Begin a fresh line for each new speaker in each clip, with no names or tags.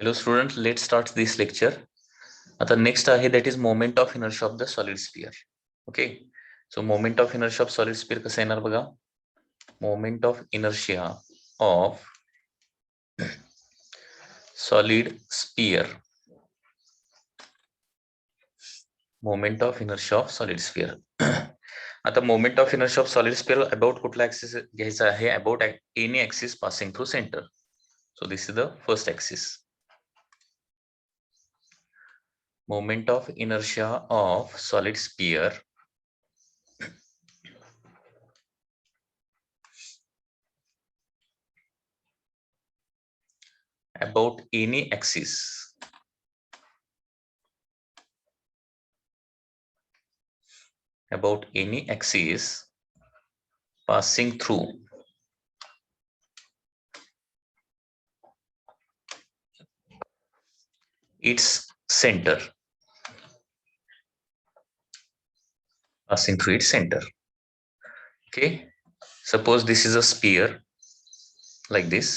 Hello students, let's start this lecture. आता next आहे that is moment of inertia of the solid sphere. Okay, so moment of inertia of solid sphere कसं येणार बघा. Moment of inertia of solid sphere. Moment of inertia of solid sphere. आता moment of inertia of solid sphere about कुठला axis घ्यायचा आहे, about any axis passing through center. So this is the first axis. Moment of inertia of solid sphere about any axis passing through its center. Passing through its center. Okay, suppose this is a sphere like this.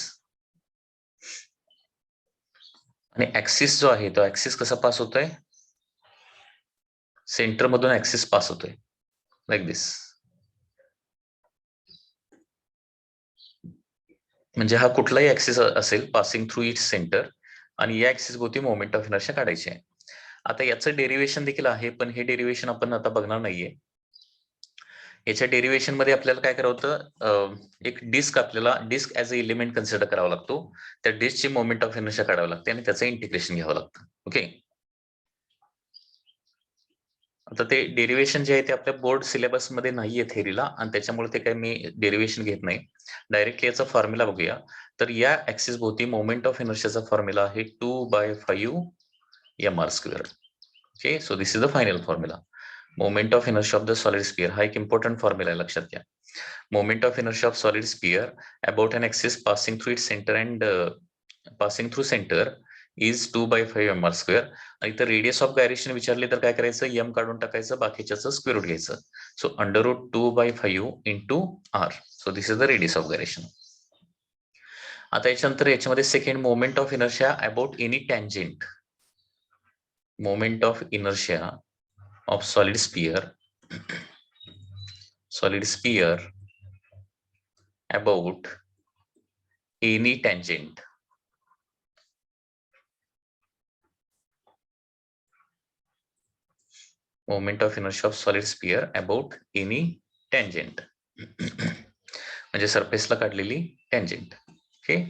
आणि axis जो आहे तो axis कसा pass होतोय, centre मधून axis pass होतोय like दिस. म्हणजे हा कुठलाही ऍक्सिस असेल पासिंग थ्रू इट्स सेंटर आणि या ऍक्सिस भोवती मोमेंट ऑफ इनर्शिया काढायची आहे. आता याचं डेरिवेशन देखील आहे, पण हे डेरिवेशन आपण आता बघणार नाहीये. याच्या डेरिवेशन मध्ये आपल्याला काय करावं होतं, एक डिस्क आपल्याला disc as a element consider करावा लागतो. त्या डिस्कची मोमेंट ऑफ इनर्शिया काढावं लागते आणि त्याचं इंटिग्रेशन घ्यावं लागतं. ओके, आता ते डेरिवेशन जे आहे ते आपल्या बोर्ड सिलेबस मध्ये नाहीये थेरीला, आणि त्याच्यामुळे ते काही मी डेरिवेशन घेत नाही. डायरेक्टली याचा फॉर्म्युला बघूया. तर या ऍक्सिस भोवती मोमेंट ऑफ इनर्शियाचा फॉर्म्युला आहे 2/5 mr². Okay, so this is the final formula. Moment of inertia of the solid sphere हा एक इम्पॉर्टंट फॉर्म्युला आहे, लक्षात घ्या. Moment of inertia of solid sphere about an axis passing through its centre and passing through centre is 2/5 mr². आणि तर radius of gyration विचारले तर काय करायचं, एम काढून टाकायचं, बाकीच्याचं स्क्वेअर रूट घ्यायचं. So √2/5 into R. So this is the radius of gyration. आता याच्यानंतर याच्यामध्ये second, moment of inertia about any tangent. Moment of inertia of solid sphere about any tangent. Moment of inertia of solid sphere about any tangent. म्हणजे सरफेसला काढलेली tangent. Okay,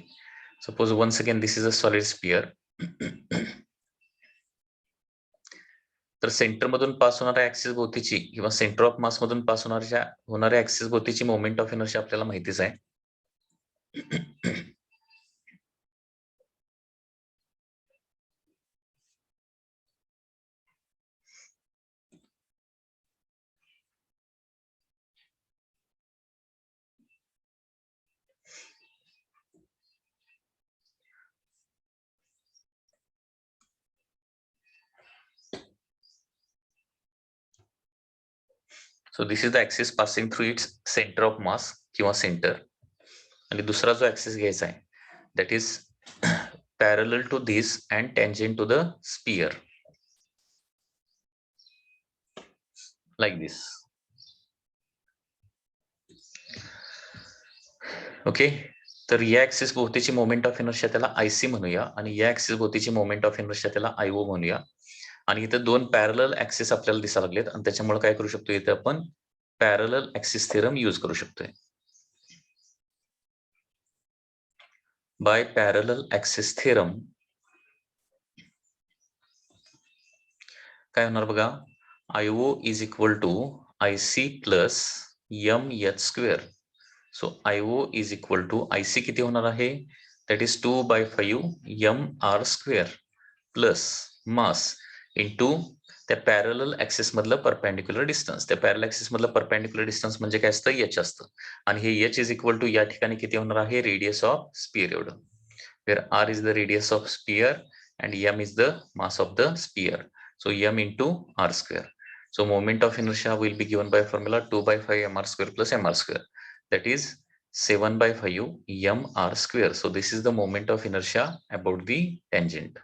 suppose once again this is a solid sphere. तर centre मधून pass होणाऱ्या axis भोवतीची किंवा centre of mass मधून pass होणाऱ्या axis भोवतीची moment of inertia आपल्याला माहितीच आहे. So this is the axis passing through its center of mass किंवा सेंटर. आणि दुसरा जो ऍक्सिस घ्यायचा आहे that is parallel to this and tangent to the sphere like this. Okay, तर या ऍक्सिस भोवतीची मोमेंट ऑफ इनर्शिया त्याला आयसी म्हणूया, आणि या ऍक्सिस भोवतीची मोमेंट ऑफ इनर्शिया त्याला आयओ म्हणूया. आणि इथे दोन पॅरलल ऍक्सिस आपल्याला दिसायला लागलेत, आणि त्याच्यामुळे काय करू शकतो, इथे आपण पॅरलल ऍक्सिस थेरम यूज करू शकतोय. बाय पॅरलल ऍक्सिस थेरम काय होणार बघा, IO is equal to IC plus mh². So IO is equal to IC किती होणार आहे, that is 2/5 mr² plus mass into त्या पॅरलल ऍक्सिस मधलं परपेंडिक्युलर डिस्टन्स. त्या पॅरलल ऍक्सिस मधलं परपेंडिक्युलर डिस्टन्स म्हणजे काय असतं, एच असतं. आणि हे एच इज इक्वल टू या ठिकाणी किती होणार आहे, रेडियस ऑफ स्पियर एवढं. Where R is the radius of sphere and M is the mass of the sphere. So M into r². So moment of inertia will be given by formula 2/5 mr² plus mr². That is 7/5 mr square. So this is the moment of inertia about the tangent.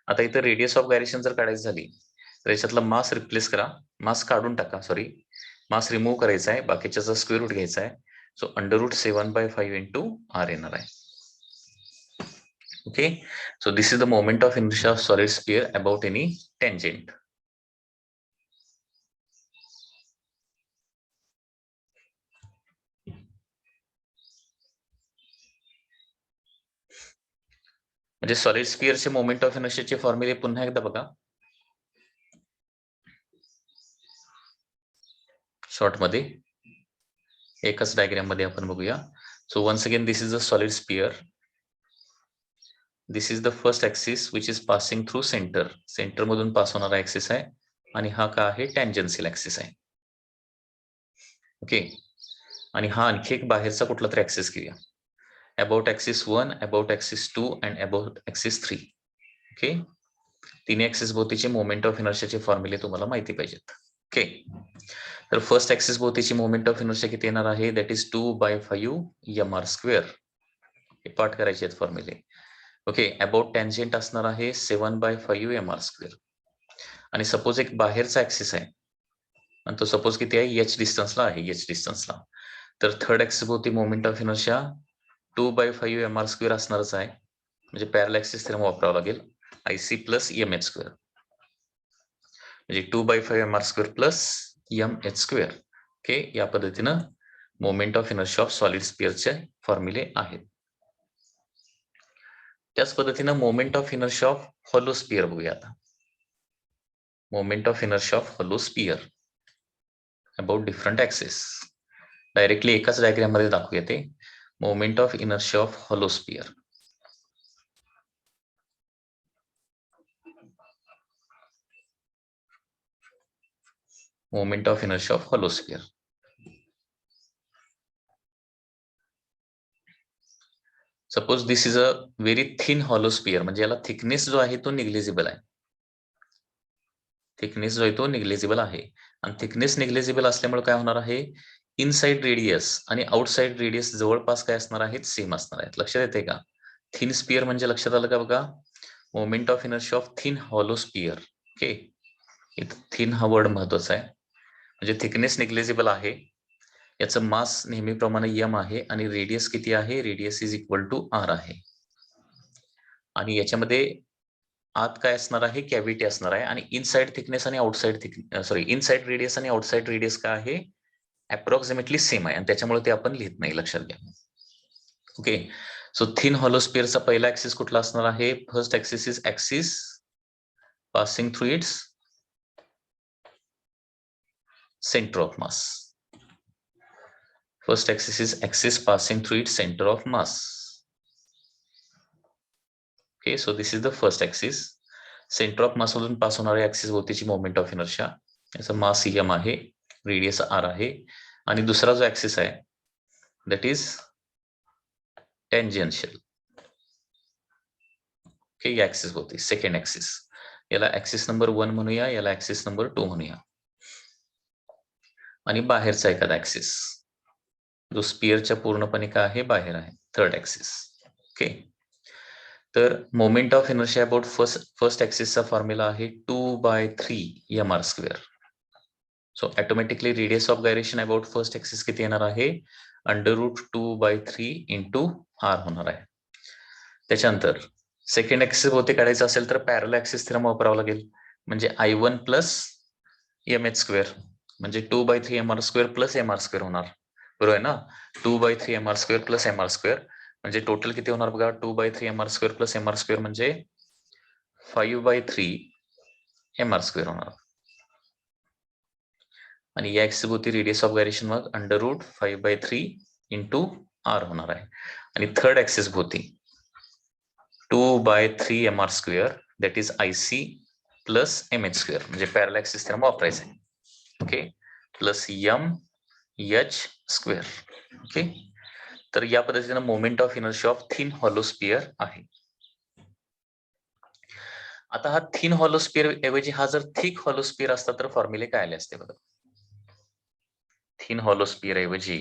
आता इथं radius of gyration जर काढायची झाली तर याच्यातला मास replace करा, मास काढून टाका, सॉरी मास रिमूव्ह करायचा आहे, बाकीच्याचा स्क्वेअर रूट घ्यायचा आहे. सो √7/5 इंटू r येणार आहे. Okay, so this is the moment of inertia of solid sphere about any tangent. म्हणजे सॉलिड स्फियरचे मोमेंट ऑफ इनर्शियाचे फॉर्म्युले पुन्हा एकदा बघा शॉर्ट मध्ये, एकच डायग्राम मध्ये आपण बघूया. So once again this is a solid sphere. This is the first axis which is passing through centre. Centre मधून पास होणारा ऍक्सिस आहे आणि हा का आहे, टँजेन्शियल ऍक्सिस आहे. ओके, आणि हा आणखी एक बाहेरचा कुठला तरी ऍक्सिस घेऊया. About axis 1, about axis 2 and about axis 3. Okay, तिन्ही ऍक्सिस भोवतीचे मोमेंट ऑफ इनर्शियाचे फॉर्म्युले तुम्हाला माहिती पाहिजेत. ओके, तर फर्स्ट ऍक्सिस भोवतीची मोमेंट ऑफ इनर्शिया किती येणार आहे, दॅट इज 2/5 mr स्क्वेअर. हे पाठ करायचे आहेत फॉर्म्युले. ओके, अबाउट टॅन्जेंट असणार आहे 7/5 mr स्क्वेअर. आणि सपोज एक बाहेरचा ऍक्सिस आहे आणि तो सपोज किती आहे, h डिस्टन्सला आहे, h डिस्टन्सला. तर थर्ड ऍक्सिस भोवती moment of inertia 2/5 mr square असणारच आहे. म्हणजे पॅरलल ऍक्सिस थेरम वापरावा लागेल, IC प्लस mh स्क्वेअर. म्हणजे 2/5 mr square plus mh square. Okay, या पद्धतीनं moment of inertia of solid स्फियरचे फॉर्म्युले आहेत. त्याच पद्धतीनं moment of inertia of hollow sphere बघूया आता. Moment of inertia of hollow sphere about different axis. Directly एकाच डायग्राम मध्ये दाखवूया ते. Moment of inertia of hollow sphere. Moment of inertia of hollow sphere. Suppose this is a very thin hollow sphere. म्हणजे याला thickness जो आहे तो negligible आहे. थिकनेस जो आहे तो निग्लिजिबल आहे. आणि थिकनेस निग्लिजिबल असल्यामुळे काय होणार आहे, इनसाइड रेडियस आणि आउटसाइड रेडियस जवळपास काय असणार आहेत, सेम असणार आहेत. लक्षात येते का? थिन स्पियर म्हणजे लक्षात आलं का बघा, moment of inertia of thin hollow sphere. Okay, इथं थिन हा वर्ड महत्वाचा आहे. म्हणजे थिकनेस निग्लिजिबल आहे, याचं मास नेहमीप्रमाणे m आहे आणि रेडियस किती आहे, radius is equal to r आहे. आणि याच्यामध्ये आत काय असणार आहे, कॅव्हिटी असणार आहे. आणि इनसाइड थिकनेस आणि आउटसाइड इनसाइड रेडियस आणि आउटसाइड रेडियस काय आहे, अप्रॉक्सिमेटली सेम आहे. आणि त्याच्यामुळे ते आपण लिहित नाही, लक्षात घ्या. ओके, सो थिन हॉलो स्पियरचा पहिला ऍक्सिस कुठला असणार आहे, first axis is axis passing through it's center of mass. First axis is axis passing through its center of mass. Okay, so this is the first axis. Center of mass मधून pass होणाऱ्या axis भोवतीची moment of inertia, याचा मास m आहे, radius r आहे. आणि दुसरा जो axis आहे दॅट इज टँजेन्शियल. ओके, या ऍक्सिस भोवती सेकंड ऍक्सिस, याला ऍक्सिस नंबर 1 म्हणूया, याला ऍक्सिस नंबर 2 म्हणूया. आणि बाहेरचा एखादा ऍक्सिस जो स्पियरच्या पूर्णपणे काय आहे, बाहेर आहे, थर्ड ऍक्सिस. ओके, तर moment of inertia about first ऍक्सिसचा फॉर्म्युला आहे 2/3 mr square. So automatically radius of gyration about first axis किती येणार आहे, √2/3 इंटू r होणार आहे. त्याच्यानंतर सेकंड ऍक्सिस भोवती काढायचं असेल तर पॅरलल ऍक्सिस थेरम वापरावा लागेल. म्हणजे I1 प्लस mh स्क्वेअर म्हणजे 2/3 mr square plus mr square होणार. बरोबर आहे ना, 2/3 mr square plus mr square म्हणजे टोटल किती होणार बघा, 2/3 mr square plus mr square म्हणजे 5/3 mr स्क्वेअर होणार. आणि या ऍक्सिस भोवती रेडियस ऑफ गायरेशन मग √5/3 इंटू r होणार आहे. आणि थर्ड ऍक्सिस भोवती 2/3 mr square that is IC plus mh square म्हणजे पॅरलल ऍक्सिस थेरम वापरायचं आहे. Okay, plus mh square. Okay, तर या पद्धतीने moment of inertia of thin hollow sphere आहे. आता हा थिन हॉलो स्पियर ऐवजी हा जर थिक हॉलो स्पियर असता तर फॉर्म्युले काय आले असते बघा. थिन हॉलो स्पियर ऐवजी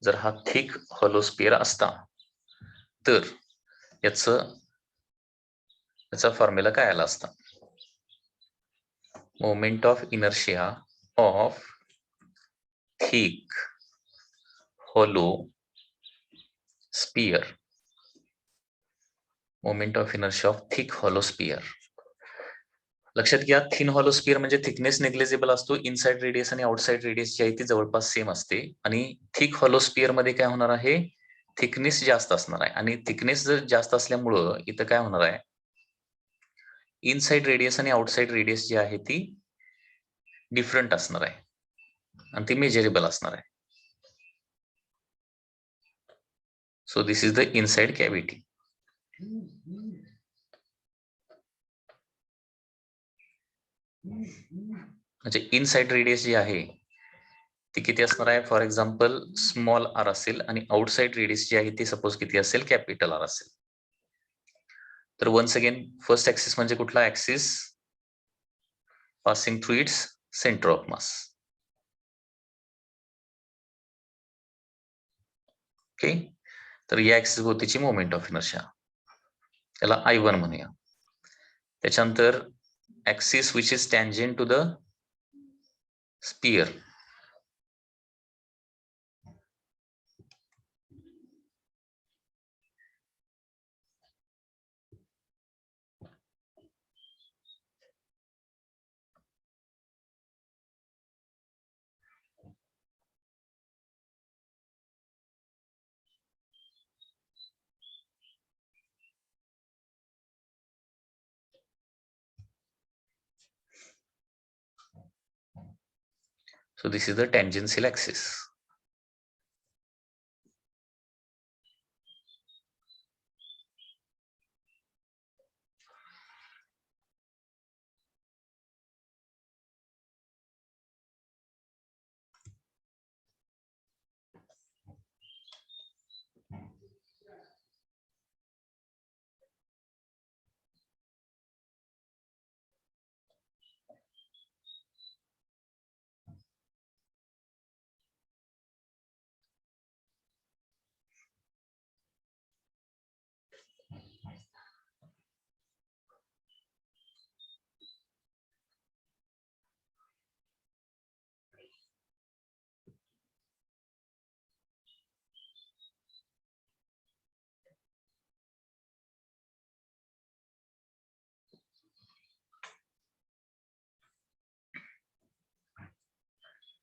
जर हा थिक हॉलो स्पियर असता तर याचा फॉर्म्युला काय आला असता? Moment of inertia of thick hollow sphere. Moment of inertia of thick hollow sphere. लक्षात घ्या, थिन हॉलो स्पियर म्हणजे थिकनेस नेग्लिजिबल असतो. इनसाइड रेडियस आणि आउटसाइड रेडियस जी आहे ती जवळपास सेम असते. आणि थिक हॉलो स्पियर मध्ये काय होणार आहे? थिकनेस जास्त असणार आहे. आणि थिकनेस जर जास्त असल्यामुळं इथं काय होणार आहे? इनसाइड रेडियस आणि आउटसाइड रेडियस जी आहे ती डिफरंट असणार आहे आणि ती मेजरेबल असणार आहे. So this is the inside cavity. म्हणजे इनसाइड रेडियस जी आहे ती किती असणार आहे? फॉर एक्झाम्पल स्मॉल आर असेल आणि आउटसाइड रेडियस जी आहे ती सपोज किती असेल? कॅपिटल आर असेल. तर वन्स अगेन फर्स्ट ऍक्सिस म्हणजे कुठला? Axis passing through its centre of mass. Okay, तर या ऍक्सिस भोवतीची मोमेंट ऑफ इनर्शिया, त्याला I1 म्हणूया. त्याच्यानंतर axis which is tangent to the sphere, so this is the tangential axis.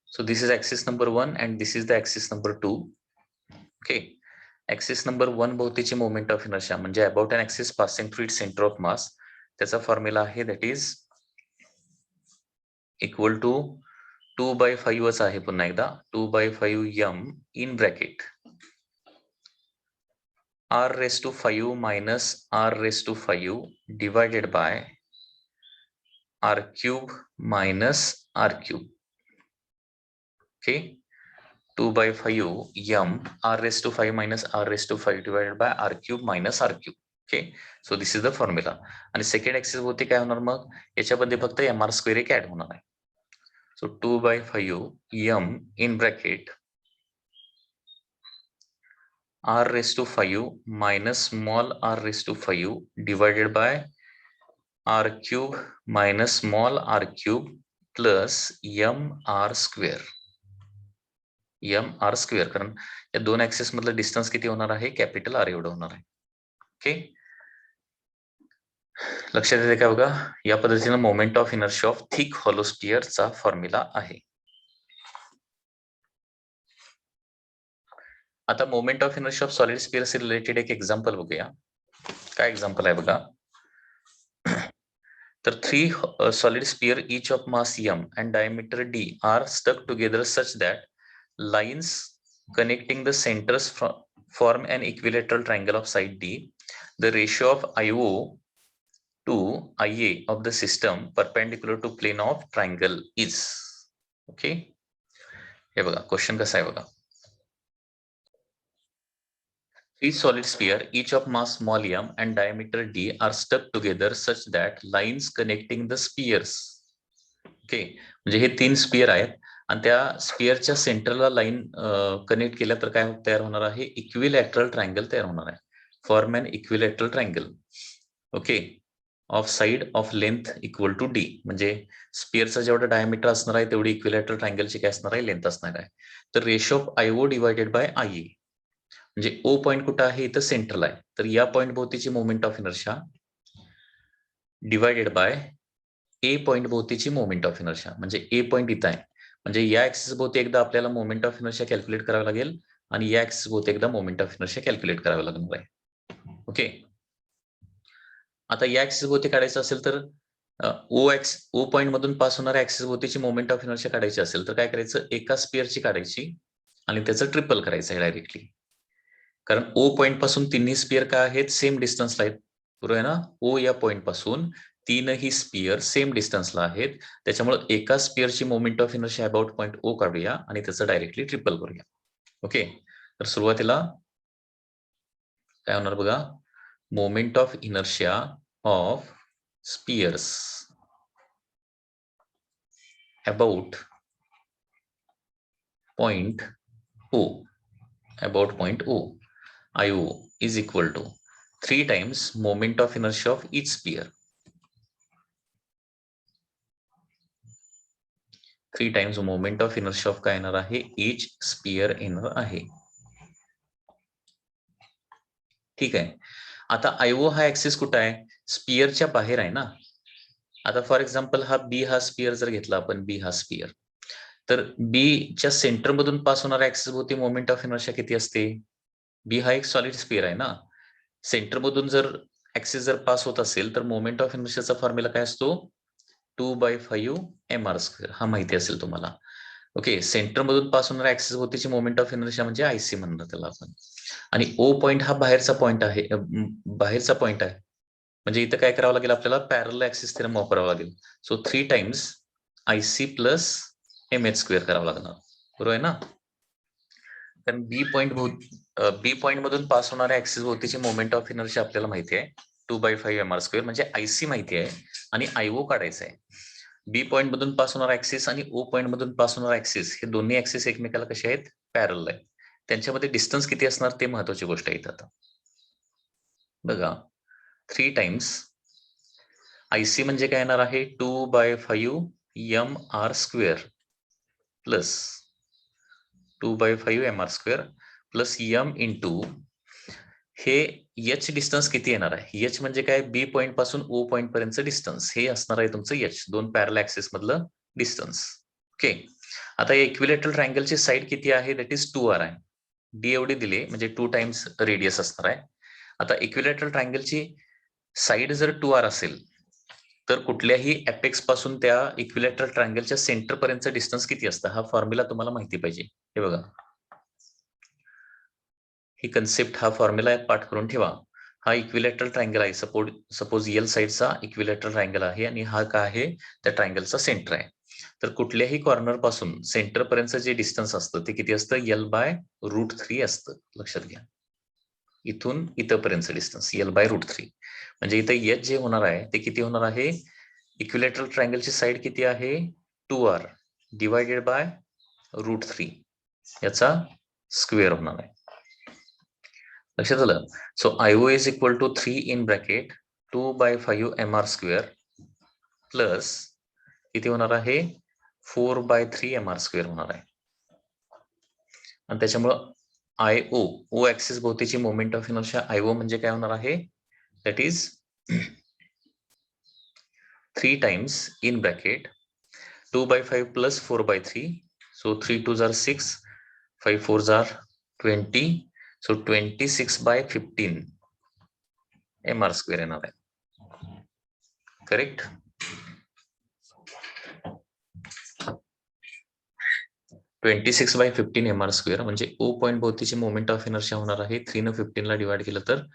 So this is axis number 1 and this is the axis number 2. Okay, axis number 1 भोवतीची moment of inertia म्हणजे about an axis passing through its centre of mass, त्याचा formula आहे that is equal to 2/5 आहे. पुन्हा एकदा 2/5 m in bracket r⁵ minus r⁵ divided by r³ minus r³. Okay, 2/5 m r⁵ minus r⁵ divided by r³ minus r³. Okay, so this is the formula. आणि second axis होते काय होणार? मग याच्यामध्ये फक्त mr² एक ऍड होणार आहे. So 2/5 m in bracket r⁵ minus small r⁵ divided by r³ minus small r³ plus mr². mr², कारण या दोन ऍक्सिस मधलं डिस्टन्स किती होणार आहे? कॅपिटल आर एवढं होणार आहे. ओके, लक्षात येते का? बघा, या पद्धतीने moment of inertia of thick hollow स्पियरचा फॉर्म्युला आहे. आता moment of inertia of solid sphere से रिलेटेड एक एक्झाम्पल बघूया. काय एक्झाम्पल आहे बघा. तर 3 solid sphere each of mass m and diameter d are stuck together such that lines connecting the centers form an equilateral triangle of side d. The ratio of IO to IA of the system perpendicular to plane of triangle is. Okay, हे बघा question कसा आहे बघा. 3 solid sphere each of mass small m and diameter d are stuck together such that lines connecting the spheres. Okay, म्हणजे हे 3 sphere आहेत आणि त्या स्पिअरच्या सेंटरला लाईन कनेक्ट केल्या तर काय तयार होणार आहे, इक्विलॅटरल ट्रायंगल तयार होणार आहे. Form an equilateral triangle. Okay, of side of length equal to D, म्हणजे स्पिअरचा जेवढा डायमीटर असणार आहे तेवढी इक्विलॅटरल ट्रायंगलची काय असणार आहे, लेंथ असणार आहे. तर ratio of IO divided by I, म्हणजे ओ पॉईंट कुठं आहे, इथं सेंटरला आहे. तर या पॉईंट भोवतीची moment of inertia divided by A point भोवतीची मोमेंट ऑफ इनर्शिया, म्हणजे ए पॉईंट इथं आहे. म्हणजे या ऍक्सिस भोवती एकदा आपल्याला मोमेंट ऑफ इनर्शिया कॅल्क्युलेट करावं लागेल आणि या ऍक्सिस भोवती एकदा मोमेंट ऑफ इनर्शिया कॅल्क्युलेट करावं लागणार आहे. ओके, आता या ऍक्सिस भोवती काढायचं असेल तर ओ पॉईंट मधून पास होणाऱ्या ऍक्सिस भोवतीची मोमेंट ऑफ इनर्शिया काढायची असेल तर काय करायचं, एका स्पिअरची काढायची आणि त्याचं ट्रिपल करायचं आहे डायरेक्टली. कारण ओ पॉईंट पासून तिन्ही स्पिअर काय आहेत, सेम डिस्टन्सला आहेत. बरोबर आहे ना. ओ या पॉईंट पासून तीनही स्पिअर सेम डिस्टन्सला आहेत. त्याच्यामुळे एका स्पिअरची moment of inertia about point O काढूया आणि त्याचं डायरेक्टली ट्रिपल करूया. ओके, तर सुरुवातीला काय होणार बघा, moment of inertia of spheres about point O, about point O, IO is equal to 3 times moment of inertia of each sphere. 3 times moment of inertia of काय येणार आहे, each sphere येणार आहे. ठीक आहे. आता IO हा ऍक्सिस कुठं आहे, स्पिअरच्या बाहेर आहे ना. आता फॉर एक्झाम्पल हा बी हा स्पिअर जर घेतला आपण, बी हा स्पिअर, तर बी च्या सेंटर मधून पास होणाऱ्या ऍक्सिस भोवती मोमेंट ऑफ इनर्शिया किती असते. बी हा एक सॉलिड स्पिअर आहे ना, सेंटर मधून जर ऍक्सिस जर पास होत असेल तर मोमेंट ऑफ इनर्शियाचा फॉर्म्युला काय असतो, 2/5 mr². हा माहिती असेल तुम्हाला. ओके, सेंटर मधून पास होणाऱ्या ऍक्सिस भोवतीची मोमेंट ऑफ इनर्शिया म्हणजे आयसी म्हणणार त्याला आपण. आणि ओ पॉईंट हा बाहेरचा पॉईंट आहे, बाहेरचा पॉईंट आहे. म्हणजे इथं काय करावं लागेल आपल्याला, पॅरल ऍक्सिस थेरम वापरावा लागेल. So 3 times IC plus mh² करावं लागणार. बरोबर आहे ना. कारण बी पॉईंट मधून पास होणाऱ्या ऍक्सिस भोवतीची मोमेंट ऑफ इनर्शिया आपल्याला माहिती आहे 2/5 mr², म्हणजे आयसी माहिती आहे आणि आयओ काढायचं आहे. बी पॉईंट मधून पास होणारा ऍक्सिस आणि ओ पॉईंट मधून पास होणारा ऍक्सिस हे दोन्ही ऍक्सिस एकमेकाला कसे आहेत, पॅरल आहे. त्यांच्यामध्ये डिस्टन्स किती असणार ते महत्वाची गोष्ट आहे. आता बघा, 3 टाइम्स आयसी म्हणजे काय येणार आहे, 2/5 mr² plus 2/5 mr² plus m into हे एच डिस्टन्स किती येणार आहे. एच म्हणजे काय, बी पॉईंट पासून ओ पॉईंट पर्यंत डिस्टन्स हे असणार आहे तुमचं एच, दोन पॅरल ऍक्सिस मधलं डिस्टन्स. ओके, आता या इक्विलॅटरल ट्रायंगलची साईड किती आहे, दॅट इज 2r आहे. डी एवढी दिली म्हणजे 2 टाइम्स रेडियस असणार आहे. आता इक्विलॅटरल ट्रायंगलची साईड जर 2r असेल तर कुठल्याही एपेक्स पासून त्या इक्विलॅटरल ट्रायंगलच्या सेंटर पर्यंत डिस्टन्स किती असतं, हा फॉर्म्युला तुम्हाला माहिती पाहिजे. हे बघा, ही कन्सेप्ट, हा फॉर्म्युला पाठ करून ठेवा. हा इक्विलॅटरल ट्रायंगल आहे, सपोज एल साइडचा इक्विलॅटरल ट्रायंगल आहे आणि हा काय आहे, त्या ट्रायंगलचा सेंटर आहे. तर कुठल्याही कॉर्नर पासून सेंटर पर्यंत जे डिस्टन्स असतं ते किती असतं, L/√3 असतं. लक्षात घ्या, इथून इथपर्यंत डिस्टन्स L/√3. म्हणजे इथं एच जे होणार आहे ते किती होणार आहे, इक्विलॅटरल ट्रायंगलची साईड किती आहे, 2r डिवायडेड बाय √3 याचा स्क्वेअर होणार आहे. लक्षात आलं. So IO is equal to 3 in bracket 2/5 mr² plus किती होणार आहे, 4/3 mr² होणार आहे. आणि त्याच्यामुळं आयओ, ओ ऍक्सिस भोवतीची मोमेंट ऑफ इनर्शिया आयओ म्हणजे काय होणार आहे, that is 3 times in bracket 2/5 plus 4/3. So 3 2 जार 6, 5 4 जार 20. सो 26/15 mr² येणार आहे. करेक्ट. 26/15 mr² म्हणजे ओ पॉईंट भोवतीची मोमेंट ऑफ इनर्शिया होणार आहे 3 ने 15 ला डिवाइड केलं तर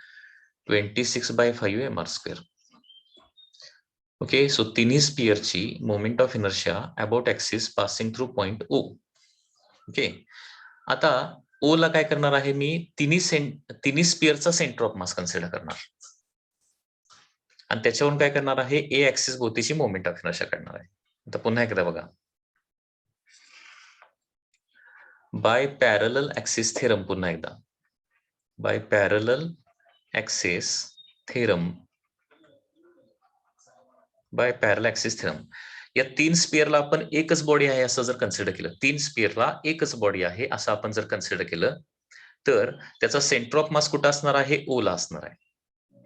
26/5 mr². ओके, सो तिन्ही स्पिअरची moment of inertia about axis passing through point O. Okay, आता ओ ला काय करणार आहे मी, तिन्ही स्पिअरचा सेंटर ऑफ मास कन्सिडर करणार आणि त्याच्यावरून काय करणार आहे, ए ऍक्सिस भोवतीची मोमेंट ऑफ इनर्शिया काढणार आहे. आता पुन्हा एकदा बघा, बाय पॅरलल ऍक्सिस थेरम, पुन्हा एकदा by parallel axis theorem, by parallel axis theorem. या 3 स्पिअरला आपण एकच बॉडी आहे असं जर कन्सिडर केलं, 3 स्पिअरला एकच बॉडी आहे असं आपण जर कन्सिडर केलं, तर त्याचा सेंटर ऑफ मास कुठं असणार आहे? ओ ला असणार आहे.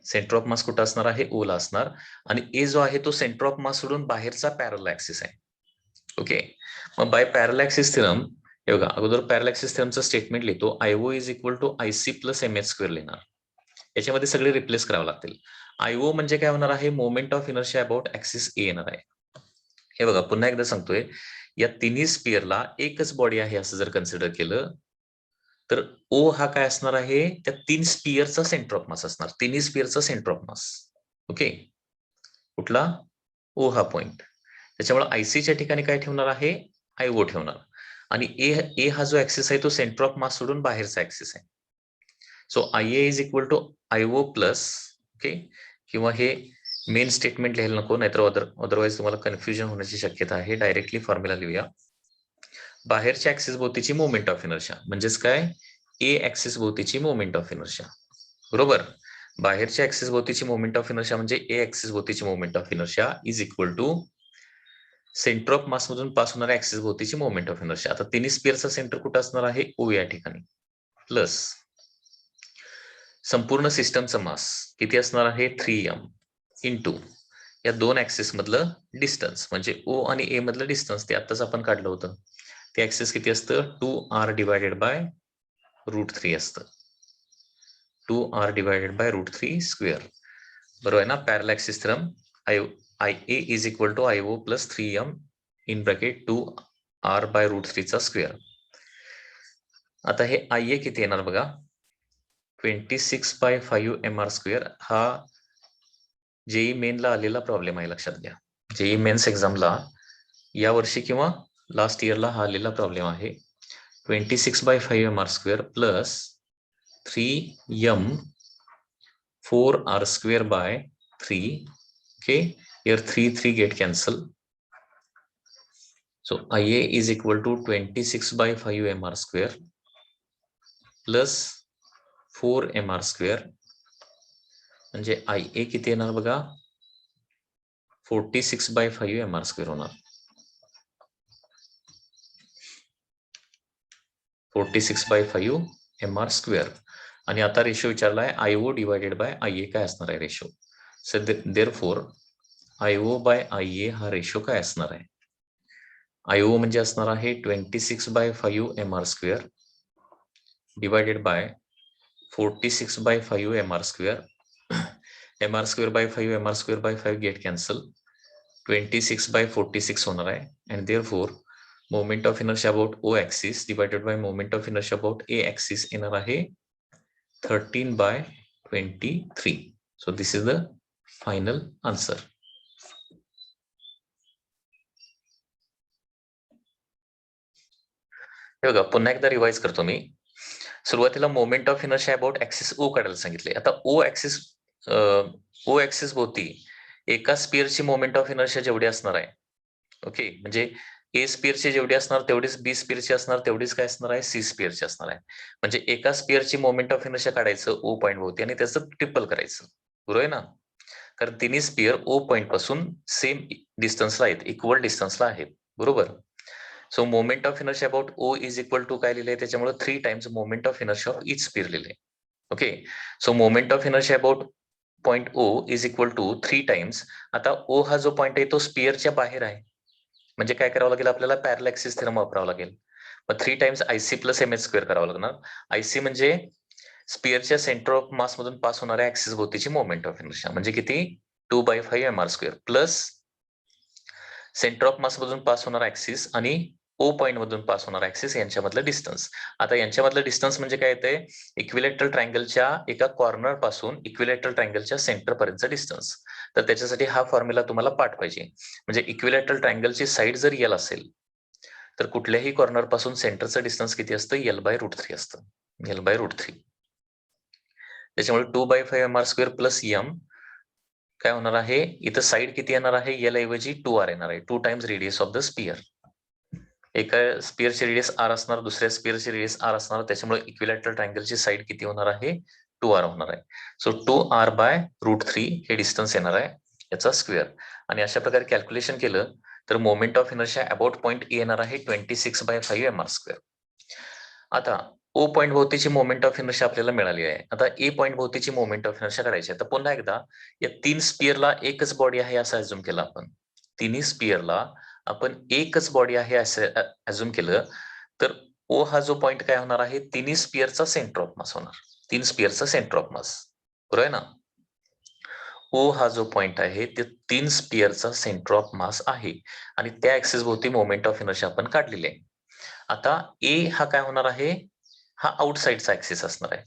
सेंटर ऑफ मास कुठं असणार आहे? ओ ला असणार. आणि ए जो आहे तो सेंटर ऑफ मास सोडून बाहेरचा पॅरल ऍक्सिस आहे. ओके, मग बाय पॅरल ऍक्सिस थेरम, हे बघा अगोदर पॅरल ऍक्सिस थेरमचं स्टेटमेंट लिहितो. IO is equal to IC plus M H square लिहिणार. याच्यामध्ये सगळे रिप्लेस करावे लागतील. आयओ म्हणजे काय होणार आहे? Moment of inertia about axis A येणार आहे. हे बघा पुन्हा एकदा सांगतोय, या तिन्ही स्पिअरला एकच बॉडी आहे असं जर कन्सिडर केलं, तर ओ हा काय असणार आहे? त्या 3 स्पिअरचा सेंटर ऑफ मास असणार. तिन्ही स्पिअरचा सेंटर ऑफ मास. ओके, कुठला? ओ हा पॉइंट. त्याच्यामुळे आयसीच्या ठिकाणी काय ठेवणार आहे? आयओ ठेवणार. आणि ए हा जो ऍक्सिस आहे तो सेंटर ऑफ मास सोडून बाहेरचा ऍक्सिस आहे. So IA is equal to IO plus, okay, किंवा हे मेन स्टेटमेंट लिहायला नको, नाहीतर अदरवाईज तुम्हाला कन्फ्युजन होण्याची शक्यता आहे. डायरेक्टली फॉर्म्युला लिहूया. बाहेरच्या ऍक्सिस भोवतीची मोमेंट ऑफ इनर्शिया म्हणजेच काय? ए ऍक्सिस भोवतीची मोमेंट ऑफ इनर्शिया, बरोबर. बाहेरच्या ऍक्सिस भोवतीची मोमेंट ऑफ इनर्शिया म्हणजे ए ऍक्सिस भोवतीची moment of inertia is equal to centre of mass मधून पास होणाऱ्या ऍक्सिस भोवतीची मोमेंट ऑफ इनर्शिया. आता तिन्ही स्पिअरचा सेंटर कुठं असणार आहे? ओ या ठिकाणी, प्लस संपूर्ण सिस्टमचा मास किती असणार आहे? 3m इंटू या दोन ऍक्सिस मधलं डिस्टन्स, म्हणजे ओ आणि ए मधलं डिस्टन्स ते आताच आपण काढलं होतं. ते ऍक्सिस किती असतं? 2r डिवायडेड बाय √3 असतं. 2r डिवायडेड बाय √3 स्क्वेअर, बरोबर आहे ना? Parallel axis theorem, IA is equal to IO plus 3m in bracket 2r by √3 चा स्क्वेअर. आता हे IA किती येणार बघा? 26/5 mr स्क्वेअर. हा जेई मेनला आलेला प्रॉब्लेम आहे, लक्षात घ्या. जेई मेन्स एक्झामला या वर्षी किंवा लास्ट इयरला हा आलेला प्रॉब्लेम आहे. 26/5 mr square plus 3m 4r square by 3. Okay, here 3 get cancel. So IA is equal to 26/5 mr square plus 4 mr square. म्हणजे IA किती येणार बघा? 46/5 mr square होणार. 46/5 mr square. आणि आता रेशो विचारलाय IO डिवायडेड बाय IA काय असणार आहे ratio. So therefore IO by IA हा रेशो काय असणार आहे? IO म्हणजे असणार आहे 26/5 mr square divided by 46/5 mr square. mr square by 5 mr square by 5 get cancel. 26/46 होणार आहे. And therefore moment of inertia about O axis divided by moment of inertia about A axis येणार आहे 13/23. So this is the final answer. हे बघा पुन्हा एकदा revise करतो मी. सुरुवातीला moment of inertia about axis O काढायला सांगितले. आता O ऍक्सिस भोवती एका स्पिअरची मोमेंट ऑफ इनर्शिया जेवढी असणार आहे, ओके, म्हणजे ए स्पिअरची जेवढी असणार तेवढीच बी स्पिअरची असणार, तेवढीच काय असणार आहे? सी स्पिअरची असणार आहे. म्हणजे एका स्पिअरची मोमेंट ऑफ इनर्शिया काढायचं O पॉईंट भोवती आणि त्याचं ट्रिपल करायचं, बरोबर आहे ना? कारण तिन्ही स्पिअर O पॉईंट पासून सेम डिस्टन्सला आहेत, इक्वल डिस्टन्सला आहेत, बरोबर. So moment of inertia about O is equal to काय लिहिलंय? त्याच्यामुळे 3 times moment of inertia of each sphere लिहिलंय. Okay, so moment of inertia about point O is equal to 3 times. आता O हा जो पॉइंट आहे तो स्पिअरच्या बाहेर आहे, म्हणजे काय करावं लागेल आपल्याला? पॅरल ऍक्सिस थेरम वापरावं लागेल. मग 3 times IC plus MH square करावं लागणार. IC म्हणजे स्पिअरच्या सेंटर ऑफ मास मधून पास होणाऱ्या ऍक्सिस भोवतीची मोमेंट ऑफ इनर्शिया, म्हणजे किती? 2/5 mr square plus centre of mass मधून पास होणारा ऍक्सिस आणि O पॉईंट मधून पास होणारा ऍक्सिस यांच्यामधलं डिस्टन्स. आता यांच्यामधलं डिस्टन्स म्हणजे काय येते? इक्विलॅटरल ट्रायंगलच्या एका कॉर्नर पासून इक्विलॅटरल ट्रायंगलच्या सेंटर पर्यंतचा डिस्टन्स. तर त्याच्यासाठी हा फॉर्म्युला तुम्हाला पाठ पाहिजे. म्हणजे इक्विलॅटरल ट्रायंगलची साईड जर L असेल तर कुठल्याही कॉर्नर पासून सेंटरचं डिस्टन्स किती असतं? L/√3 असतं. L/√3. त्याच्यामुळे 2/5 mr स्क्वेअर प्लस m काय होणार आहे? इथं साईड किती येणार आहे? L ऐवजी 2r येणार आहे. 2 times radius of the sphere. एका स्पिअरची रेडियस आर असणार, दुसऱ्या स्पिअरची रेडियस आर असणार, त्याच्यामुळे इक्विलॅटरल ट्रायंगलची साईड किती होणार आहे? 2r होणार आहे. सो 2r/√3 हे डिस्टन्स येणार आहे याचा स्क्वेअर. आणि अशा प्रकारे कॅल्क्युलेशन केलं तर moment of inertia about point A येणार आहे 26/5 mr². आता ओ पॉइंट भोवतीची मोमेंट ऑफ इनर्शिया आपल्याला मिळाली आहे. आता ए पॉइंट भोवतीची मोमेंट ऑफ इनर्शिया काढायची आहे. तर पुन्हा एकदा या 3 स्पिअरला एकच बॉडी आहे असं अज्युम केलं आपण. तिन्ही स्पिअरला आपण एकच बॉडी आहे असं अज्युम केलं तर ओ हा जो पॉइंट काय होणार आहे? तिन्ही स्पिअरचा सेंटर ऑफ मास होणार. 3 स्पिअरचा सेंटर ऑफ मास, बरोबर आहे ना? ओ हा जो पॉइंट आहे ते 3 स्पिअरचा सेंटर ऑफ मास आहे आणि त्या ऍक्सिस भोवती मोमेंट ऑफ इनर्शिया आपण काढलेली आहे. आता ए हा काय होणार आहे? हा आउटसाइडचा ऍक्सिस असणार आहे.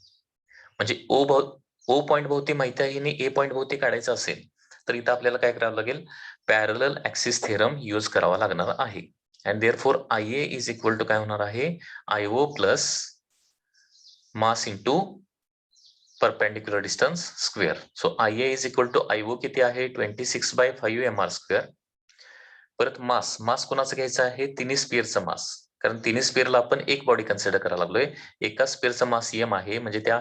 म्हणजे ओ पॉइंट भोवती माहिती आहे आणि ए पॉइंट भोवती काढायचं असेल तर इथं आपल्याला काय करावं लागेल? पॅरलल ऍक्सिस थेरम यूज करावा लागणार आहे. And therefore IA is equal to काय होणार आहे? IO plus mass into perpendicular distance square. So IA is equal to IO किती आहे? 26/5 mr². परत मास कोणाचं घ्यायचं आहे? तिन्ही स्पिअरचं मास. कारण तिन्ही स्पिअरला आपण एक बॉडी कन्सिडर करायला लागलोय. एका स्पिअरचं मास m आहे, म्हणजे त्या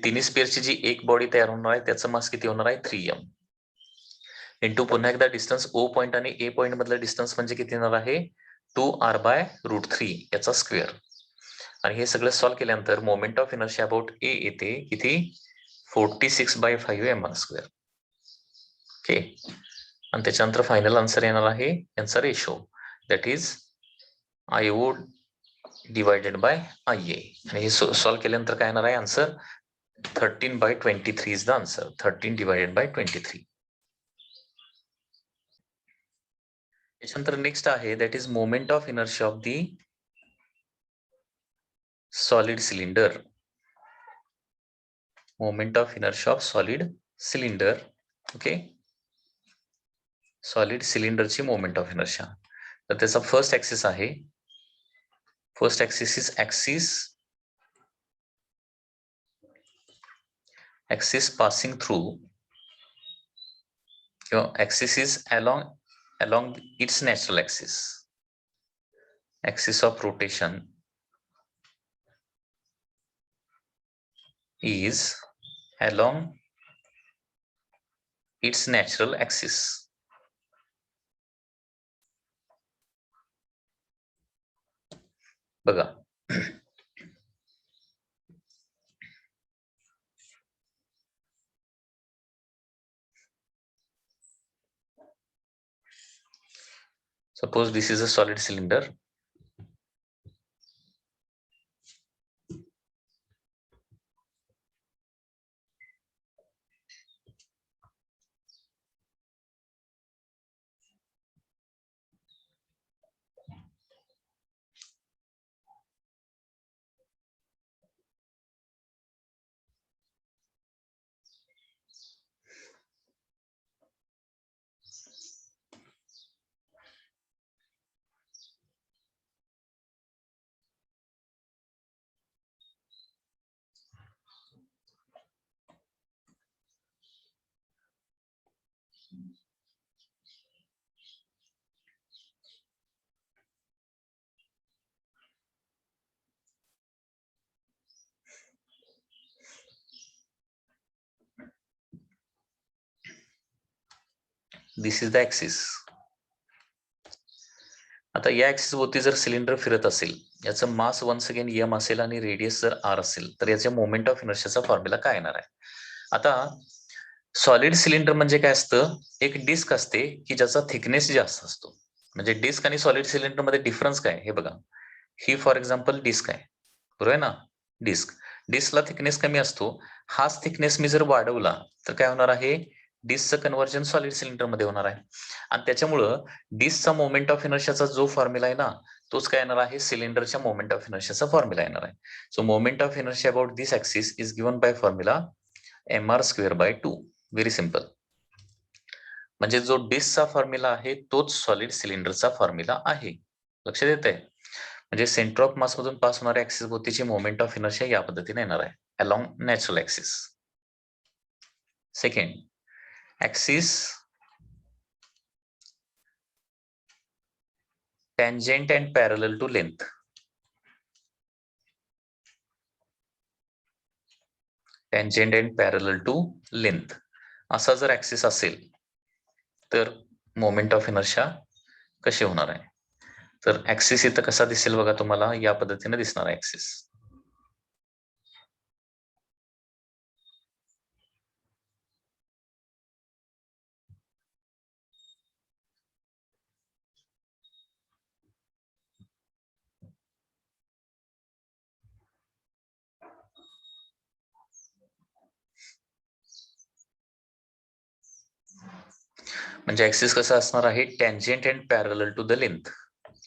तिन्ही स्पिअरची जी एक बॉडी तयार होणार आहे त्याचं मास किती होणार आहे? 3m. इंटू पुन्हा एकदा डिस्टन्स ओ पॉइंट आणि ए पॉइंट मधलं डिस्टन्स म्हणजे किती येणार आहे? 2r/√3 याचा स्क्वेअर. आणि हे सगळं सॉल्व्ह केल्यानंतर मोमेंट ऑफ इनर्शिया अबाउट ए येते किती? 46/5 mr². ओके. आणि त्याच्यानंतर फायनल आन्सर येणार आहे यांचा ratio, that is IO divided by IA. आणि हे सॉल्व्ह केल्यानंतर काय येणार आहे answer? 13/23 is the answer. 13 divided by 23. त्याच्यानंतर नेक्स्ट आहे that is moment of inertia of the solid cylinder. Moment of inertia of solid cylinder. Okay. Solid सिलेंडरची moment of inertia. तर त्याचा फर्स्ट ऍक्सिस आहे. First axis is axis passing through किंवा axis is along its natural axis. Axis of rotation is along its natural axis. बघा, suppose this is a solid cylinder. This is the axis. आता या axis भोवती जर cylinder फिरत असेल, याचं मास once again m असेल आणि रेडियस जर r असेल तर याच्या मोमेंट ऑफ इनर्शियाचा फॉर्म्युला काय येणार आहे? आता सॉलिड सिलेंडर म्हणजे काय असतं? एक डिस्क असते की ज्याचा थिकनेस जास्त असतो. म्हणजे डिस्क आणि सॉलिड सिलेंडर मध्ये डिफरन्स काय हे बघा. ही फॉर एक्झाम्पल डिस्क आहे, बरोबर आहे ना? डिस्कला थिकनेस कमी असतो. हाच थिकनेस मी जर वाढवला तर काय होणार आहे? डिस्कचं कन्व्हर्जन सॉलिड सिलेंडर मध्ये होणार आहे. आणि त्याच्यामुळं डिस्कचा मोमेंट ऑफ इनर्शियाचा जो फॉर्म्युला आहे ना, तोच काय येणार आहे? सिलेंडरच्या मोमेंट ऑफ इनर्शियाचा फॉर्म्युला येणार आहे. So moment of inertia about this axis is given bye formula mr²/2. Very simple. म्हणजे जो डिस्कचा फॉर्म्युला आहे तोच सॉलिड सिलेंडरचा फॉर्म्युला आहे. लक्षात येतंय? म्हणजे सेंटर ऑफ मास मधून पास होणाऱ्या ऍक्सिस भोवतीची मोमेंट ऑफ इनर्शिया या पद्धतीने येणार आहे, along natural axis. Second, axis tangent and parallel to length. Tangent and parallel to length असा जर ऍक्सिस असेल तर मोमेंट ऑफ इनर्शिया कसे होणार आहे? तर ऍक्सिस इथं कसा दिसेल बघा, तुम्हाला या पद्धतीने दिसणार आहे ऍक्सिस. म्हणजे ऍक्सिस कसा असणार आहे? Tangent and parallel to the length,